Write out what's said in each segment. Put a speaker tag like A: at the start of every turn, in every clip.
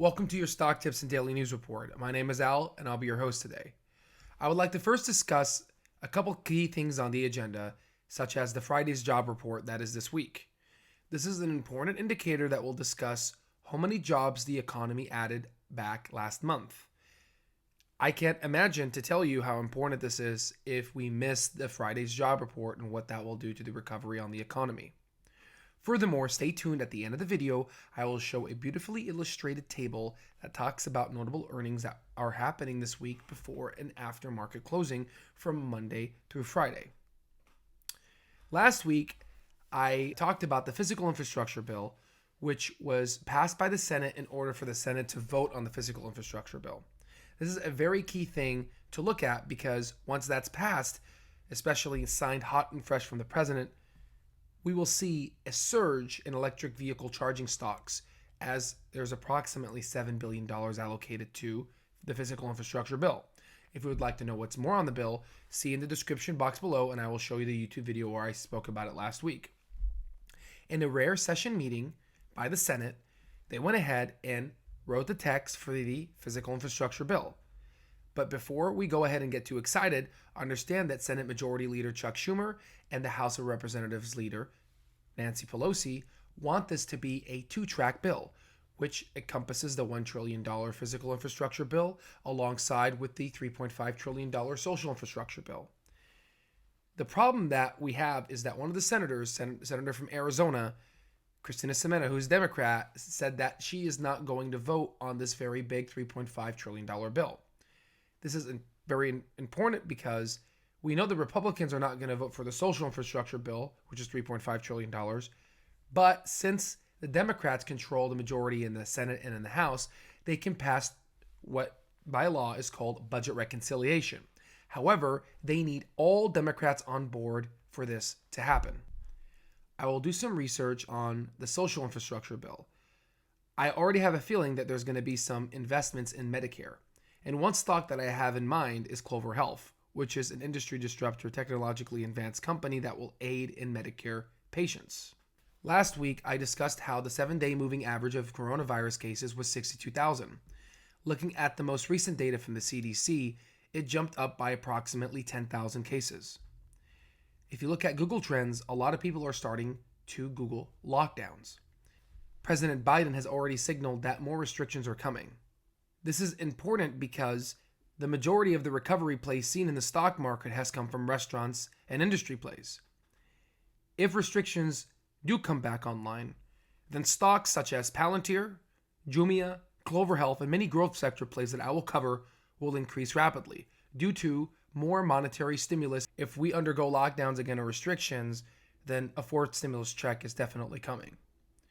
A: Welcome to your Stock Tips and Daily News Report. My name is Al, and I'll be your host today. I would like to first discuss a couple key things on the agenda, such as the Friday's job report that is this week. This is an important indicator that will discuss how many jobs the economy added back last month. I can't imagine to tell you how important this is if we miss the Friday's job report and what that will do to the recovery on the economy. Furthermore, stay tuned at the end of the video. I will show a beautifully illustrated table that talks about notable earnings that are happening this week before and after market closing from Monday through Friday. Last week, I talked about the physical infrastructure bill, which was passed by the Senate in order for the Senate to vote on the physical infrastructure bill. This is a very key thing to look at because once that's passed, especially signed hot and fresh from the president, we will see a surge in electric vehicle charging stocks as there's approximately $7 billion allocated to the physical infrastructure bill. If you would like to know what's more on the bill, see in the description box below and I will show you the YouTube video where I spoke about it last week. In a rare session meeting by the Senate, they went ahead and wrote the text for the physical infrastructure bill. But before we go ahead and get too excited, understand that Senate Majority Leader Chuck Schumer and the House of Representatives Leader Nancy Pelosi want this to be a two-track bill, which encompasses the $1 trillion physical infrastructure bill alongside with the $3.5 trillion social infrastructure bill. The problem that we have is that one of the senators, Senator from Arizona, Christina Semena, who's Democrat, said that she is not going to vote on this very big $3.5 trillion bill. This is very important because we know the Republicans are not going to vote for the social infrastructure bill, which is $3.5 trillion. But since the Democrats control the majority in the Senate and in the House, they can pass what by law is called budget reconciliation. However, they need all Democrats on board for this to happen. I will do some research on the social infrastructure bill. I already have a feeling that there's going to be some investments in Medicare. And one stock that I have in mind is Clover Health, which is an industry disruptor, technologically advanced company that will aid in Medicare patients. Last week, I discussed how the 7-day moving average of coronavirus cases was 62,000. Looking at the most recent data from the CDC, it jumped up by approximately 10,000 cases. If you look at Google Trends, a lot of people are starting to Google lockdowns. President Biden has already signaled that more restrictions are coming. This is important because the majority of the recovery plays seen in the stock market has come from restaurants and industry plays. If restrictions do come back online, then stocks such as Palantir, Jumia, Clover Health, and many growth sector plays that I will cover will increase rapidly due to more monetary stimulus. If we undergo lockdowns again or restrictions, then a fourth stimulus check is definitely coming.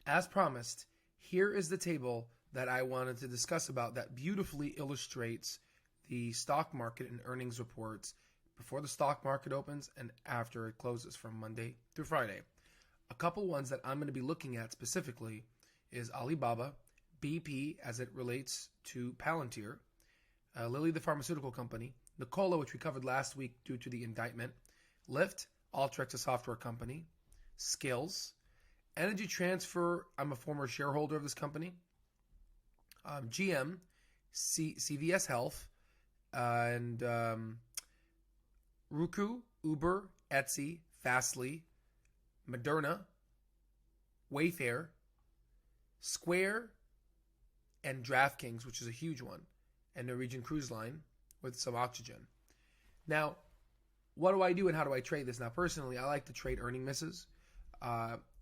A: As promised, here is the table that I wanted to discuss about that beautifully illustrates the stock market and earnings reports before the stock market opens and after it closes from Monday through Friday. A couple ones that I'm going to be looking at specifically is Alibaba, BP as it relates to Palantir, Lilly the pharmaceutical company, Nikola, which we covered last week due to the indictment, Lyft, Alteryx, a software company, Skills, Energy Transfer, I'm a former shareholder of this company, GM, CVS Health, and Roku, Uber, Etsy, Fastly, Moderna, Wayfair, Square, and DraftKings, which is a huge one, and Norwegian Cruise Line with some oxygen. Now, what do I do and how do I trade this? Now, personally, I like to trade earning misses,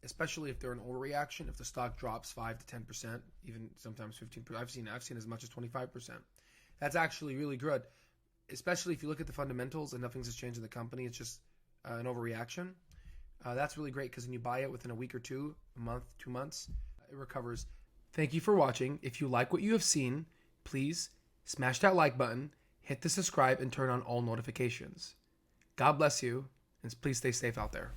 A: especially if they're an overreaction. If the stock drops 5 to 10%, even sometimes 15%, I've seen as much as 25%. That's actually really good, especially if you look at the fundamentals and nothing's has changed in the company. It's just an overreaction. That's really great because when you buy it within a week or two, a month, 2 months, it recovers. Thank you for watching. If you like what you have seen, please smash that like button, hit the subscribe, and turn on all notifications. God bless you, and please stay safe out there.